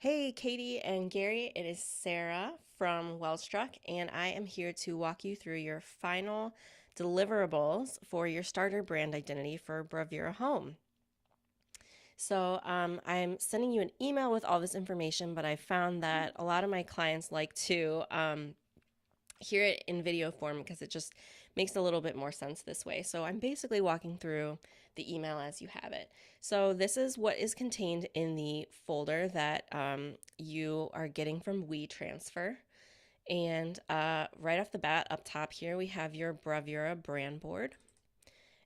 Hey, Katie and Gary, it is Sarah from Wellstruck, and I am here to walk you through your final deliverables for your starter brand identity for Bravura Home. I'm sending you an email with all this information, but I found that a lot of my clients like to hear it in video form because it just makes a little bit more sense this way. So I'm basically walking through the email as you have it. So this is what is contained in the folder that you are getting from WeTransfer. And right off the bat, up top here, we have your Bravura brand board.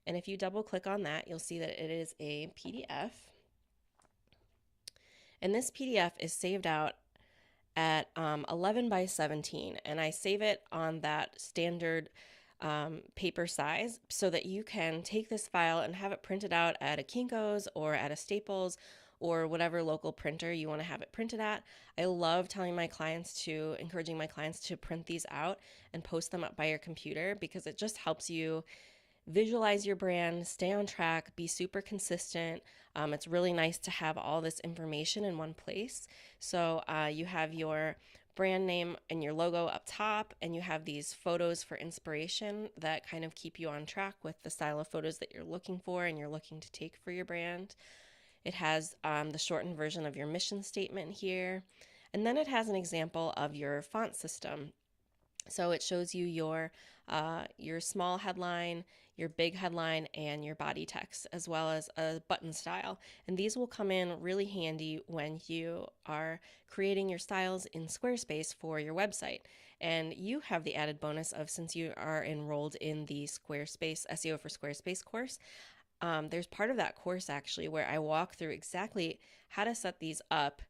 And if you double click on that, you'll see that it is a PDF. And this PDF is saved out at 11 by 17, and I save it on that standard paper size so that you can take this file and have it printed out at a Kinko's or at a Staples or whatever local printer you want to have it printed at. I love encouraging my clients to print these out and post them up by your computer because it just helps you visualize your brand, stay on track, be super consistent. It's really nice to have all this information in one place. So you have your brand name and your logo up top, and you have these photos for inspiration that kind of keep you on track with the style of photos that you're looking for and you're looking to take for your brand. It has the shortened version of your mission statement here. And then it has an example of your font system. So it shows you your small headline, your big headline, and your body text, as well as a button style. And these will come in really handy when you are creating your styles in Squarespace for your website. And you have the added bonus of, since you are enrolled in the Squarespace SEO for Squarespace course, there's part of that course actually where I walk through exactly how to set these up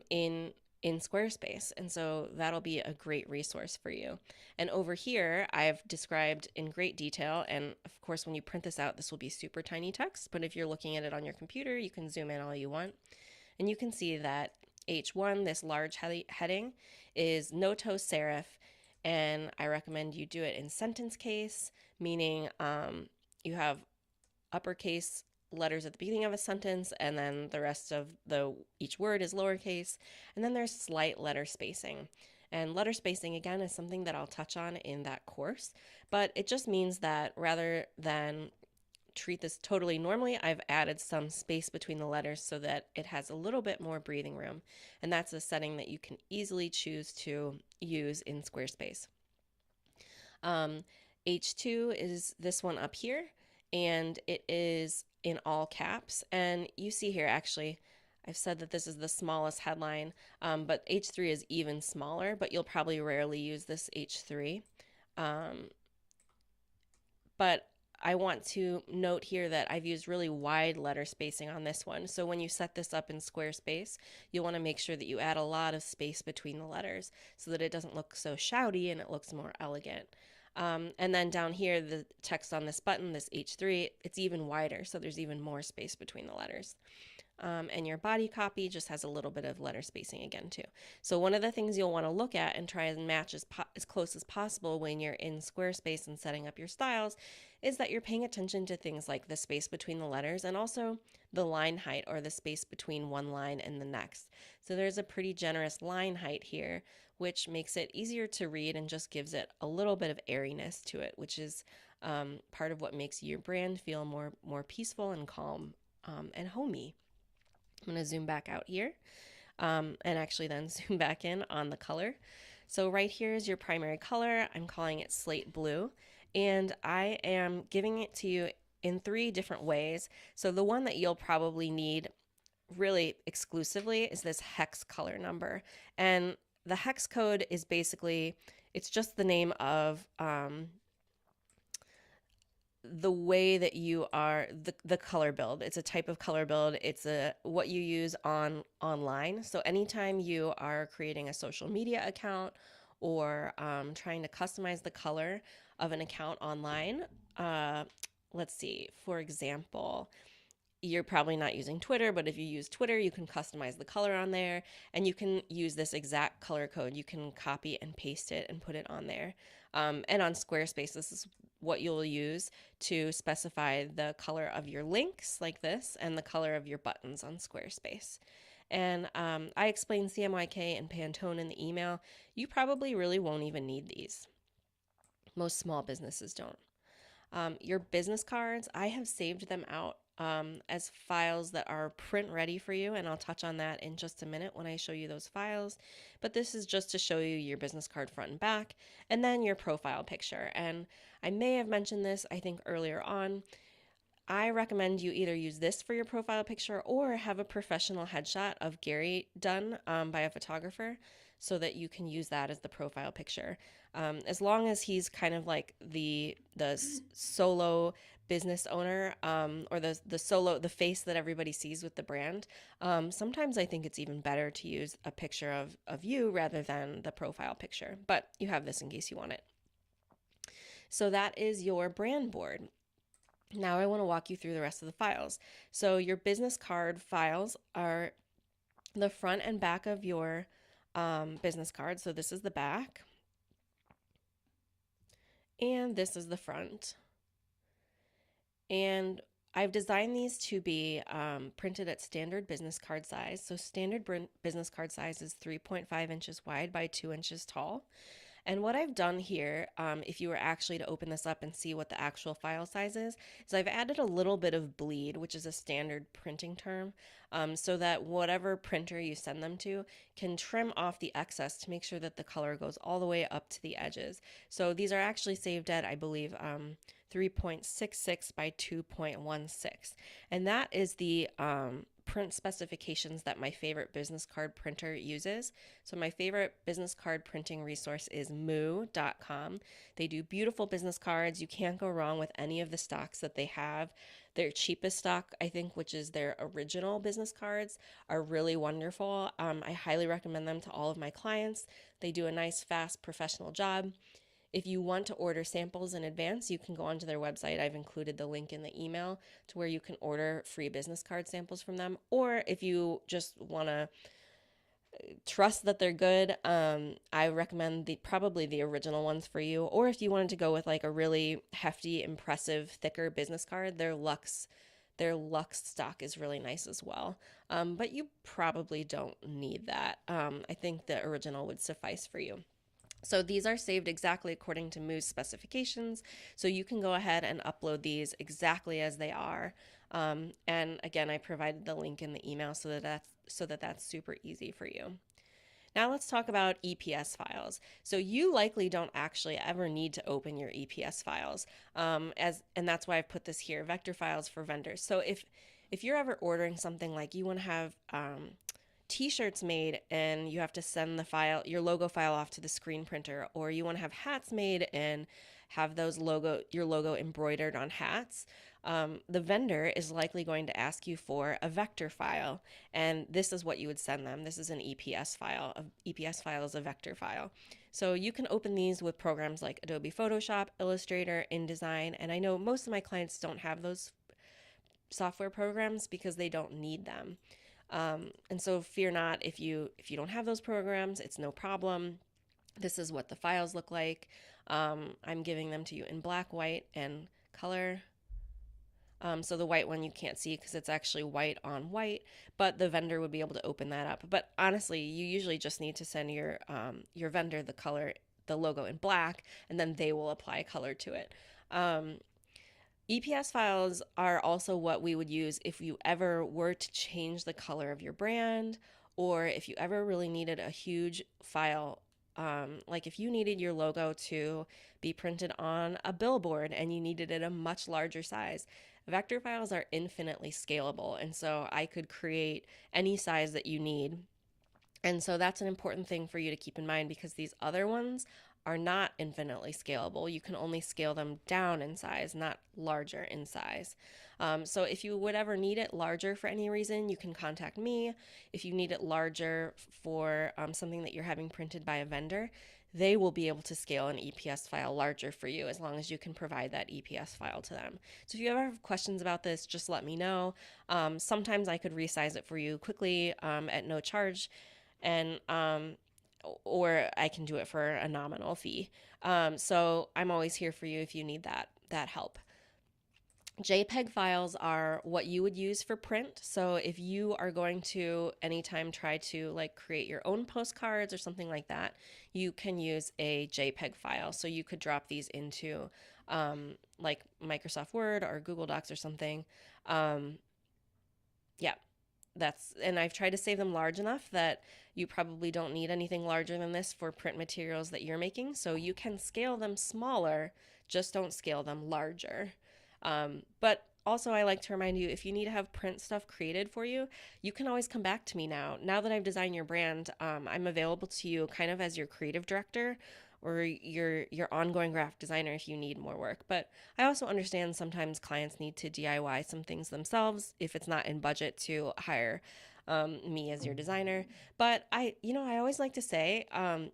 in Squarespace. And so that'll be a great resource for you. And over here, I've described in great detail. And of course, when you print this out, this will be super tiny text. But if you're looking at it on your computer, you can zoom in all you want. And you can see that H1, this large heading, is no-toe serif. And I recommend you do it in sentence case, meaning you have uppercase letters at the beginning of a sentence, and then the rest of each word is lowercase, and then there's slight letter spacing. And letter spacing, again, is something that I'll touch on in that course, but it just means that rather than treat this totally normally, I've added some space between the letters so that it has a little bit more breathing room, and that's a setting that you can easily choose to use in Squarespace. H2 is this one up here, and it is in all caps. And you see here, actually, I've said that this is the smallest headline, but H3 is even smaller, but you'll probably rarely use this H3. But I want to note here that I've used really wide letter spacing on this one. So when you set this up in Squarespace, you'll want to make sure that you add a lot of space between the letters so that it doesn't look so shouty and it looks more elegant. And then down here, the text on this button, this H3, it's even wider, so there's even more space between the letters. And your body copy just has a little bit of letter spacing again too. So one of the things you'll want to look at and try and match as close as possible when you're in Squarespace and setting up your styles is that you're paying attention to things like the space between the letters and also the line height, or the space between one line and the next. So there's a pretty generous line height here, which makes it easier to read and just gives it a little bit of airiness to it, which is part of what makes your brand feel more peaceful and calm and homey. I'm going to zoom back out here and actually then zoom back in on the color. So right here is your primary color. I'm calling it slate blue, and I am giving it to you in 3 different ways. So the one that you'll probably need really exclusively is this hex color number. And the hex code is basically, it's just the name of the way that you are the color build. It's a type of color build. It's what you use online. So anytime you are creating a social media account or trying to customize the color of an account online, let's see, for example, you're probably not using Twitter, but if you use Twitter, you can customize the color on there, and you can use this exact color code. You can copy and paste it and put it on there. And on Squarespace, this is what you'll use to specify the color of your links like this and the color of your buttons on Squarespace. And I explained CMYK and Pantone in the email. You probably really won't even need these. Most small businesses don't. Your business cards, I have saved them out as files that are print ready for you, and I'll touch on that in just a minute when I show you those files. But this is just to show you your business card front and back, and then your profile picture. And I may have mentioned this, I think, earlier on. I recommend you either use this for your profile picture or have a professional headshot of Gary done by a photographer so that you can use that as the profile picture. As long as he's kind of like the solo business owner or the face that everybody sees with the brand. Sometimes I think it's even better to use a picture of you rather than the profile picture, but you have this in case you want it. So that is your brand board. Now I want to walk you through the rest of the files. So your business card files are the front and back of your business card. So this is the back, and this is the front. And I've designed these to be printed at standard business card size. So standard business card size is 3.5 inches wide by 2 inches tall. And what I've done here, if you were actually to open this up and see what the actual file size is I've added a little bit of bleed, which is a standard printing term, so that whatever printer you send them to can trim off the excess to make sure that the color goes all the way up to the edges. So these are actually saved at, I believe, 3.66 by 2.16. And that is the print specifications that my favorite business card printer uses. So my favorite business card printing resource is moo.com. They do beautiful business cards. You can't go wrong with any of the stocks that they have. Their cheapest stock, I think, which is their original business cards, are really wonderful. I highly recommend them to all of my clients. They do a nice, fast, professional job. If you want to order samples in advance, you can go onto their website. I've included the link in the email to where you can order free business card samples from them. Or if you just want to trust that they're good, I recommend probably the original ones for you. Or if you wanted to go with like a really hefty, impressive, thicker business card, their Lux stock is really nice as well. But you probably don't need that. I think the original would suffice for you. So these are saved exactly according to Moo's specifications. So you can go ahead and upload these exactly as they are. And again, I provided the link in the email so that that's super easy for you. Now let's talk about EPS files. So you likely don't actually ever need to open your EPS files, and that's why I've put this here: vector files for vendors. So if you're ever ordering something like you want to have t-shirts made and you have to send your logo file off to the screen printer, or you want to have hats made and have your logo embroidered on hats, the vendor is likely going to ask you for a vector file, and this is what you would send them. This is an EPS file. An EPS file is a vector file. So you can open these with programs like Adobe Photoshop, Illustrator, InDesign, and I know most of my clients don't have those software programs because they don't need them. And so fear not, if you don't have those programs, it's no problem. This is what the files look like. I'm giving them to you in black, white, and color. So the white one you can't see because it's actually white on white, but the vendor would be able to open that up. But honestly, you usually just need to send your vendor the logo in black, and then they will apply color to it. EPS files are also what we would use if you ever were to change the color of your brand, or if you ever really needed a huge file. Like if you needed your logo to be printed on a billboard and you needed it a much larger size. Vector files are infinitely scalable, and so I could create any size that you need. And so that's an important thing for you to keep in mind, because these other ones are not infinitely scalable. You can only scale them down in size, not larger in size. So if you would ever need it larger for any reason, you can contact me. If you need it larger for something that you're having printed by a vendor, they will be able to scale an EPS file larger for you as long as you can provide that EPS file to them. So if you ever have questions about this, just let me know. Sometimes I could resize it for you quickly at no charge, and or I can do it for a nominal fee. So I'm always here for you if you need that help. JPEG files are what you would use for print. So if you are going to anytime try to like create your own postcards or something like that, you can use a JPEG file. So you could drop these into like Microsoft Word or Google Docs or something. Um, yeah, and I've tried to save them large enough that you probably don't need anything larger than this for print materials that you're making. So you can scale them smaller, just don't scale them larger. But also, I like to remind you, if you need to have print stuff created for you, you can always come back to me now. Now that I've designed your brand, I'm available to you kind of as your creative director or your ongoing graphic designer if you need more work. But I also understand sometimes clients need to DIY some things themselves if it's not in budget to hire me as your designer. But I always like to say,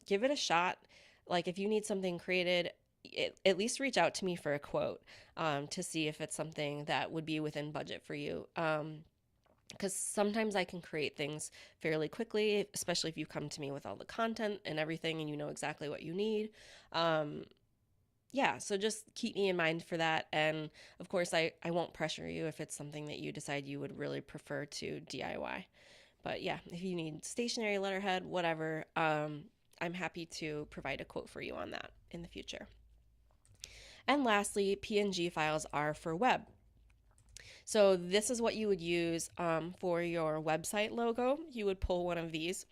give it a shot. Like if you need something created, at least reach out to me for a quote to see if it's something that would be within budget for you. Because sometimes I can create things fairly quickly, especially if you come to me with all the content and everything and you know exactly what you need. Um, yeah, so just keep me in mind for that. And of course, I won't pressure you if it's something that you decide you would really prefer to DIY. But yeah, if you need stationery, letterhead, whatever, I'm happy to provide a quote for you on that in the future. And lastly, PNG files are for web. So this is what you would use for your website logo. You would pull one of these.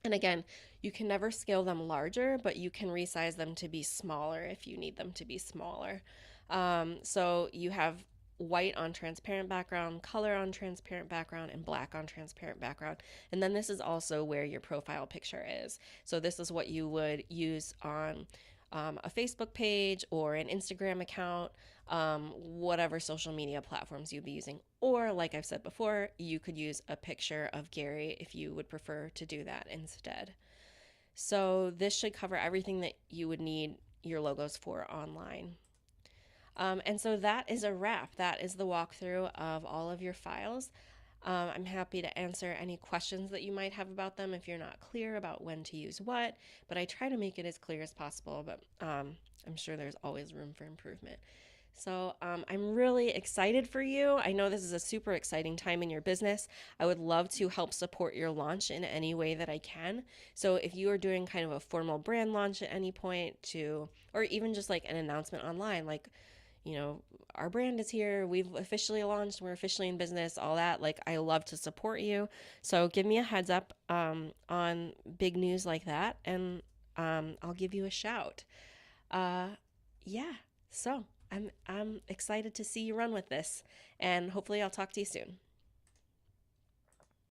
And again, you can never scale them larger, but you can resize them to be smaller if you need them to be smaller. So you have white on transparent background, color on transparent background, and black on transparent background. And then this is also where your profile picture is. So this is what you would use on a Facebook page or an Instagram account, whatever social media platforms you'd be using. Or, like I've said before, you could use a picture of Gary if you would prefer to do that instead. So, this should cover everything that you would need your logos for online. And so that is a wrap. That is the walkthrough of all of your files. I'm happy to answer any questions that you might have about them if you're not clear about when to use what, but I try to make it as clear as possible, but I'm sure there's always room for improvement. So I'm really excited for you. I know this is a super exciting time in your business. I would love to help support your launch in any way that I can. So if you are doing kind of a formal brand launch at any point or even just like an announcement online, like, our brand is here, we've officially launched, we're officially in business, all that, like I love to support you. So give me a heads up on big news like that, and I'll give you a shout. uh, yeah, so I'm excited to see you run with this, and hopefully I'll talk to you soon.